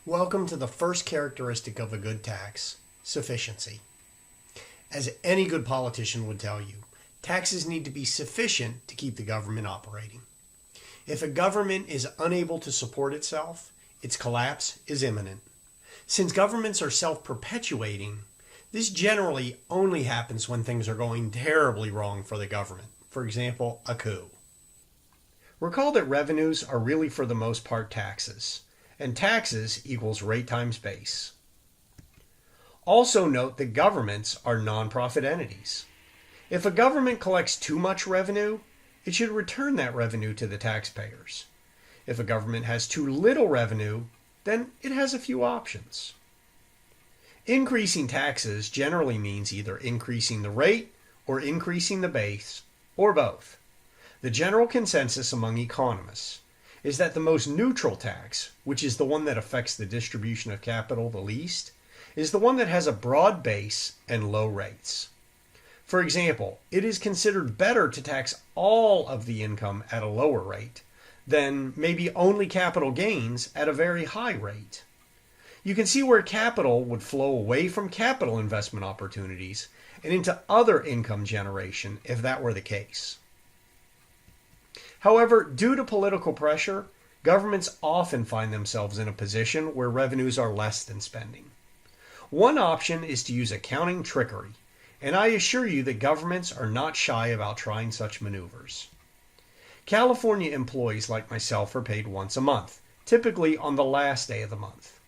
Welcome to the first characteristic of a good tax, sufficiency. As any good politician would tell you, taxes need to be sufficient to keep the government operating. If a government is unable to support itself, its collapse is imminent. Since governments are self-perpetuating, this generally only happens when things are going terribly wrong for the government. For example, a coup. Recall that revenues are really for the most part taxes, and taxes equals rate times base. Also note that governments are nonprofit entities. If a government collects too much revenue, it should return that revenue to the taxpayers. If a government has too little revenue, then it has a few options. Increasing taxes generally means either increasing the rate or increasing the base, or both. The general consensus among economists is that the most neutral tax, which is the one that affects the distribution of capital the least, is the one that has a broad base and low rates. For example, it is considered better to tax all of the income at a lower rate than maybe only capital gains at a very high rate. You can see where capital would flow away from capital investment opportunities and into other income generation if that were the case. However, due to political pressure, governments often find themselves in a position where revenues are less than spending. One option is to use accounting trickery, and I assure you that governments are not shy about trying such maneuvers. California employees like myself are paid once a month, typically on the last day of the month.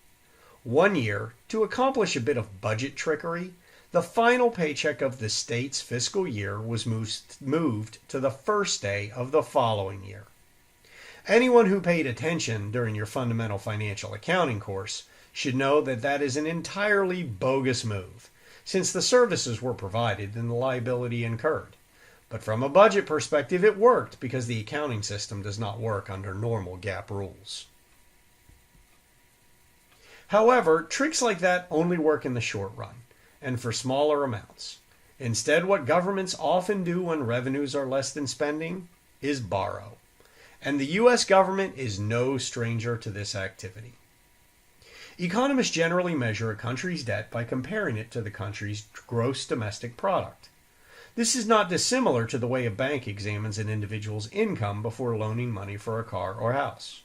One year, to accomplish a bit of budget trickery, the final paycheck of the state's fiscal year was moved to the first day of the following year. Anyone who paid attention during your fundamental financial accounting course should know that that is an entirely bogus move, since the services were provided and the liability incurred. But from a budget perspective, it worked because the accounting system does not work under normal GAAP rules. However, tricks like that only work in the short run, and for smaller amounts. Instead, what governments often do when revenues are less than spending is borrow. And the U.S. government is no stranger to this activity. Economists generally measure a country's debt by comparing it to the country's gross domestic product. This is not dissimilar to the way a bank examines an individual's income before loaning money for a car or house.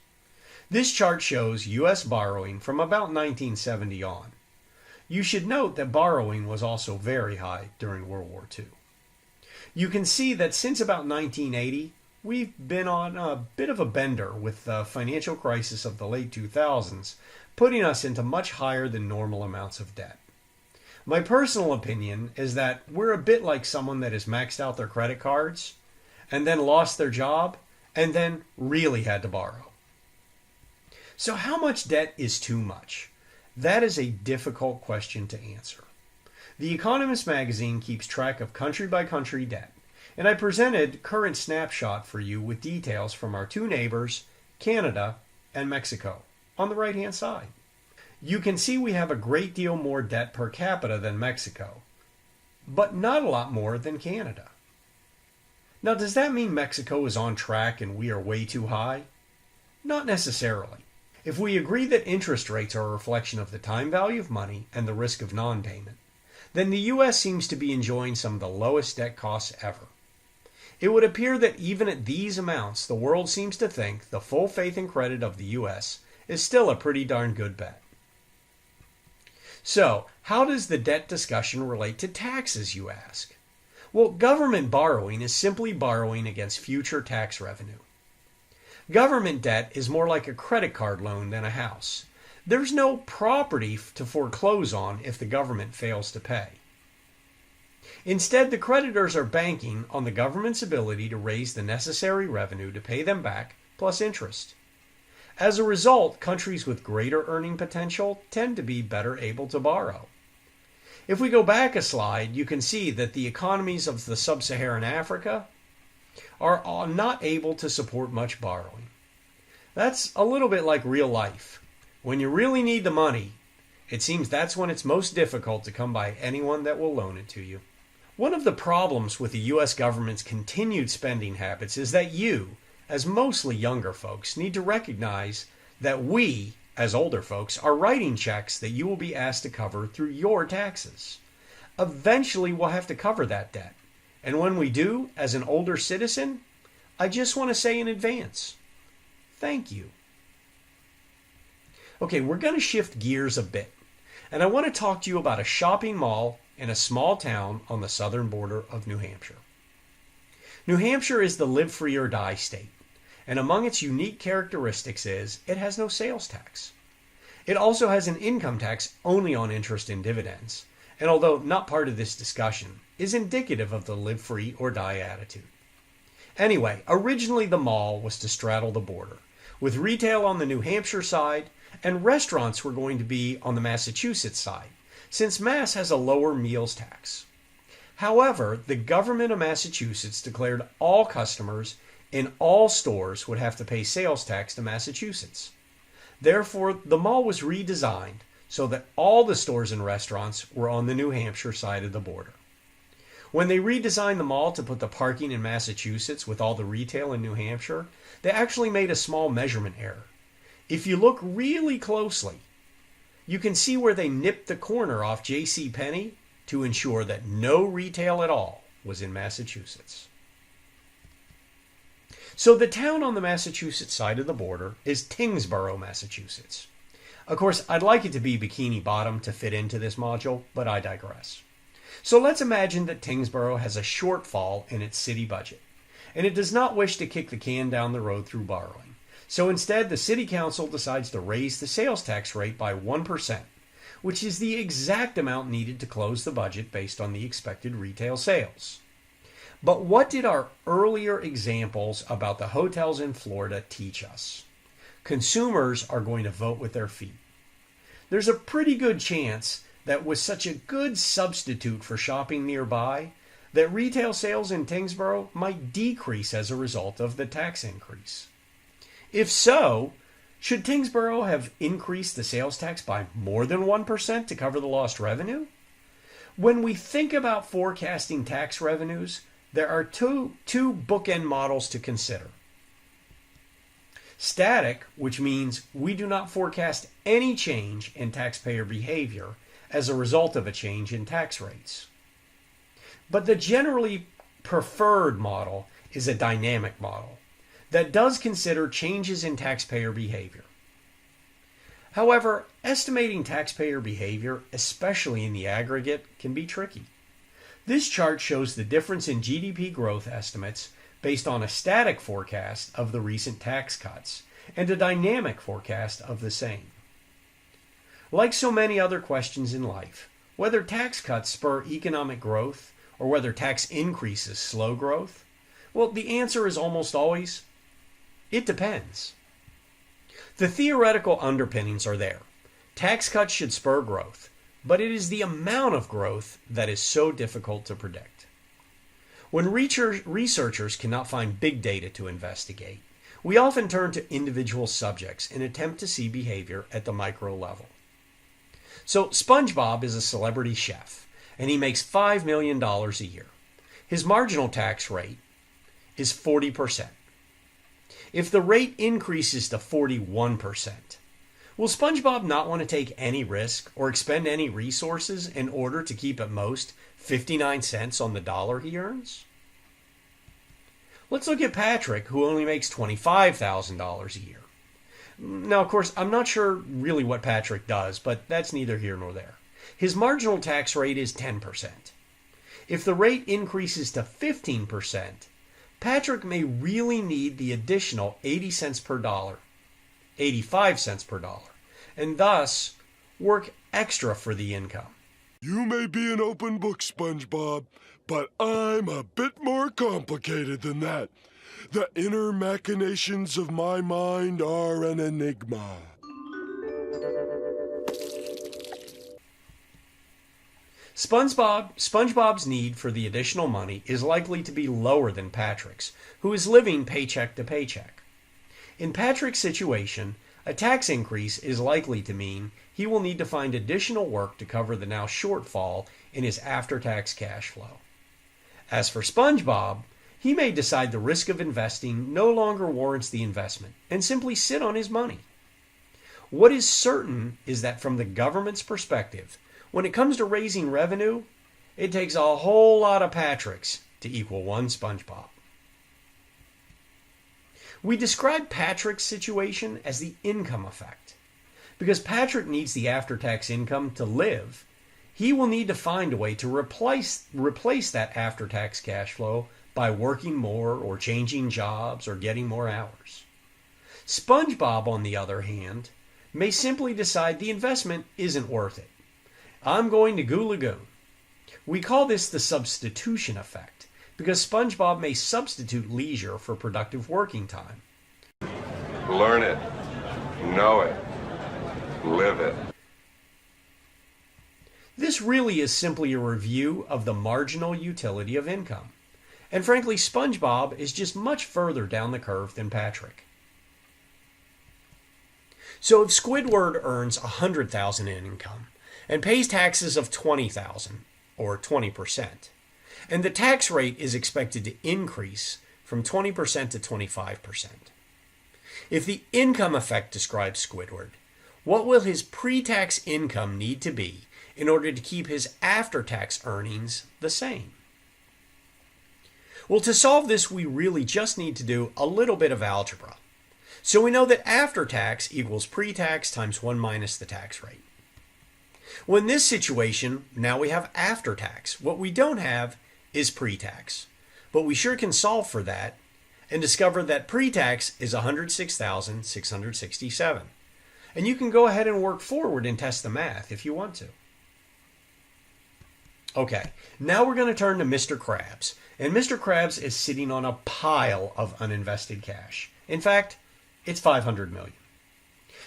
This chart shows U.S. borrowing from about 1970 on. You should note that borrowing was also very high during World War II. You can see that since about 1980, we've been on a bit of a bender with the financial crisis of the late 2000s, putting us into much higher than normal amounts of debt. My personal opinion is that we're a bit like someone that has maxed out their credit cards and then lost their job and then really had to borrow. So how much debt is too much? That is a difficult question to answer. The Economist magazine keeps track of country-by-country debt, and I presented Current Snapshot for you with details from our two neighbors, Canada and Mexico, on the right-hand side. You can see we have a great deal more debt per capita than Mexico, but not a lot more than Canada. Now, does that mean Mexico is on track and we are way too high? Not necessarily. If we agree that interest rates are a reflection of the time value of money and the risk of non-payment, then the U.S. seems to be enjoying some of the lowest debt costs ever. It would appear that even at these amounts, the world seems to think the full faith and credit of the U.S. is still a pretty darn good bet. So, how does the debt discussion relate to taxes, you ask? Well, government borrowing is simply borrowing against future tax revenue. Government debt is more like a credit card loan than a house. There's no property to foreclose on if the government fails to pay. Instead, the creditors are banking on the government's ability to raise the necessary revenue to pay them back, plus interest. As a result, countries with greater earning potential tend to be better able to borrow. If we go back a slide, you can see that the economies of the sub-Saharan Africa are not able to support much borrowing. That's a little bit like real life. When you really need the money, it seems that's when it's most difficult to come by anyone that will loan it to you. One of the problems with the U.S. government's continued spending habits is that you, as mostly younger folks, need to recognize that we, as older folks, are writing checks that you will be asked to cover through your taxes. Eventually, we'll have to cover that debt. And when we do, as an older citizen, I just want to say in advance, thank you. Okay, we're going to shift gears a bit. And I want to talk to you about a shopping mall in a small town on the southern border of New Hampshire. New Hampshire is the live free or die state. And among its unique characteristics is it has no sales tax. It also has an income tax only on interest and dividends, and although not part of this discussion, is indicative of the live free or die attitude. Anyway, originally the mall was to straddle the border, with retail on the New Hampshire side, and restaurants were going to be on the Massachusetts side, since Mass has a lower meals tax. However, the government of Massachusetts declared all customers in all stores would have to pay sales tax to Massachusetts. Therefore, the mall was redesigned so that all the stores and restaurants were on the New Hampshire side of the border. When they redesigned the mall to put the parking in Massachusetts with all the retail in New Hampshire, they actually made a small measurement error. If you look really closely, you can see where they nipped the corner off JCPenney to ensure that no retail at all was in Massachusetts. So the town on the Massachusetts side of the border is Tyngsboro, Massachusetts. Of course, I'd like it to be Bikini Bottom to fit into this module, but I digress. So let's imagine that Tyngsboro has a shortfall in its city budget, and it does not wish to kick the can down the road through borrowing. So instead, the city council decides to raise the sales tax rate by 1%, which is the exact amount needed to close the budget based on the expected retail sales. But what did our earlier examples about the hotels in Florida teach us? Consumers are going to vote with their feet. There's a pretty good chance that with such a good substitute for shopping nearby, that retail sales in Tyngsboro might decrease as a result of the tax increase. If so, should Tyngsboro have increased the sales tax by more than 1% to cover the lost revenue? When we think about forecasting tax revenues, there are two bookend models to consider. Static, which means we do not forecast any change in taxpayer behavior as a result of a change in tax rates. But the generally preferred model is a dynamic model that does consider changes in taxpayer behavior. However, estimating taxpayer behavior, especially in the aggregate, can be tricky. This chart shows the difference in GDP growth estimates based on a static forecast of the recent tax cuts and a dynamic forecast of the same. Like so many other questions in life, whether tax cuts spur economic growth or whether tax increases slow growth, well, the answer is almost always, it depends. The theoretical underpinnings are there. Tax cuts should spur growth, but it is the amount of growth that is so difficult to predict. When researchers cannot find big data to investigate, we often turn to individual subjects and attempt to see behavior at the micro level. So SpongeBob is a celebrity chef, and he makes $5 million a year. His marginal tax rate is 40%. If the rate increases to 41%, will SpongeBob not want to take any risk or expend any resources in order to keep at most 59 cents on the dollar he earns? Let's look at Patrick, who only makes $25,000 a year. Now, of course, I'm not sure really what Patrick does, but that's neither here nor there. His marginal tax rate is 10%. If the rate increases to 15%, Patrick may really need the additional 80 cents per dollar, 85 cents per dollar, and thus work extra for the income. You may be an open book, SpongeBob, but I'm a bit more complicated than that. The inner machinations of my mind are an enigma. SpongeBob's need for the additional money is likely to be lower than Patrick's, who is living paycheck to paycheck. In Patrick's situation, a tax increase is likely to mean he will need to find additional work to cover the now shortfall in his after-tax cash flow. As for SpongeBob, he may decide the risk of investing no longer warrants the investment and simply sit on his money. What is certain is that from the government's perspective, when it comes to raising revenue, it takes a whole lot of Patricks to equal one SpongeBob. We describe Patrick's situation as the income effect. Because Patrick needs the after-tax income to live, he will need to find a way to replace that after-tax cash flow by working more or changing jobs or getting more hours. SpongeBob, on the other hand, may simply decide the investment isn't worth it. I'm going to Goo Lagoon. We call this the substitution effect because SpongeBob may substitute leisure for productive working time. Learn it. Know it. Live it. This really is simply a review of the marginal utility of income. And frankly, SpongeBob is just much further down the curve than Patrick. So if Squidward earns $100,000 in income and pays taxes of $20,000 or 20%, and the tax rate is expected to increase from 20% to 25%. If the income effect describes Squidward, what will his pre-tax income need to be in order to keep his after-tax earnings the same? Well, to solve this, we really just need to do a little bit of algebra. So we know that after-tax equals pre-tax times 1 minus the tax rate. Well, in this situation, now we have after-tax. What we don't have is pre-tax. But we sure can solve for that and discover that pre-tax is $106,667. And you can go ahead and work forward and test the math if you want to. Okay, now we're going to turn to Mr. Krabs. And Mr. Krabs is sitting on a pile of uninvested cash. In fact, it's $500 million.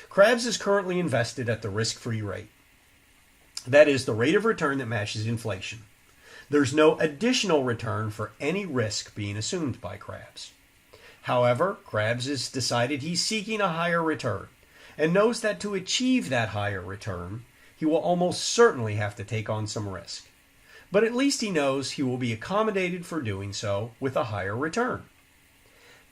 Krabs is currently invested at the risk-free rate. That is the rate of return that matches inflation. There's no additional return for any risk being assumed by Krabs. However, Krabs has decided he's seeking a higher return and knows that to achieve that higher return, he will almost certainly have to take on some risk. But at least he knows he will be accommodated for doing so with a higher return.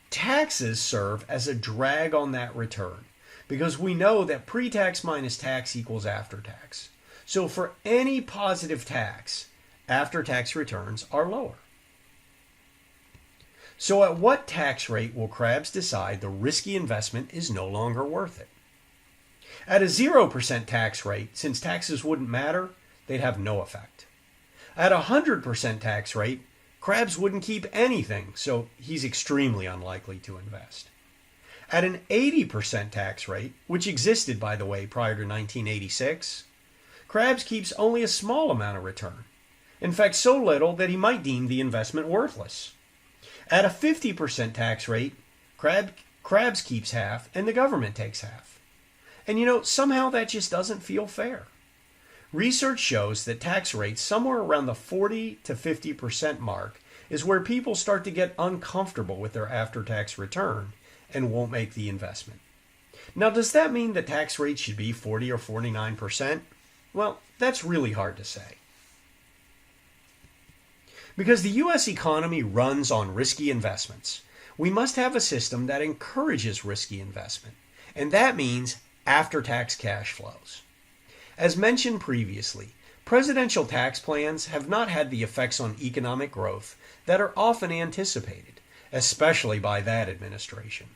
Taxes serve as a drag on that return because we know that pre-tax minus tax equals after-tax. So for any positive tax, after-tax returns are lower. So at what tax rate will Krabs decide the risky investment is no longer worth it? At a 0% tax rate, since taxes wouldn't matter, they'd have no effect. At a 100% tax rate, Krabs wouldn't keep anything, so he's extremely unlikely to invest. At an 80% tax rate, which existed, by the way, prior to 1986, Krabs keeps only a small amount of return. In fact, so little that he might deem the investment worthless. At a 50% tax rate, Krabs keeps half and the government takes half. And somehow that just doesn't feel fair. Research shows that tax rates somewhere around the 40 to 50% mark is where people start to get uncomfortable with their after-tax return and won't make the investment. Now, does that mean the tax rate should be 40 or 49%? Well, that's really hard to say. Because the U.S. economy runs on risky investments, we must have a system that encourages risky investment, and that means after-tax cash flows. As mentioned previously, presidential tax plans have not had the effects on economic growth that are often anticipated, especially by that administration.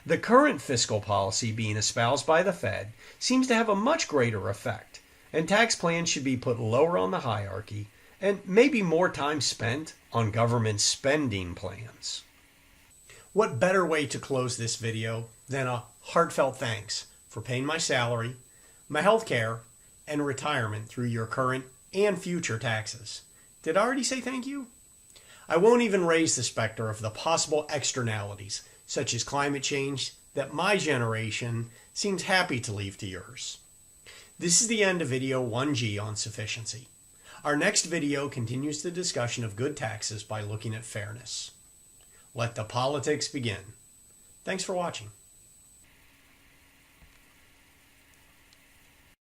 The current fiscal policy being espoused by the Fed seems to have a much greater effect, and tax plans should be put lower on the hierarchy and maybe more time spent on government spending plans. What better way to close this video than a heartfelt thanks for paying my salary, my health care, and retirement through your current and future taxes. Did I already say thank you? I won't even raise the specter of the possible externalities, such as climate change, that my generation seems happy to leave to yours. This is the end of video 1G on sufficiency. Our next video continues the discussion of good taxes by looking at fairness. Let the politics begin. Thanks for watching.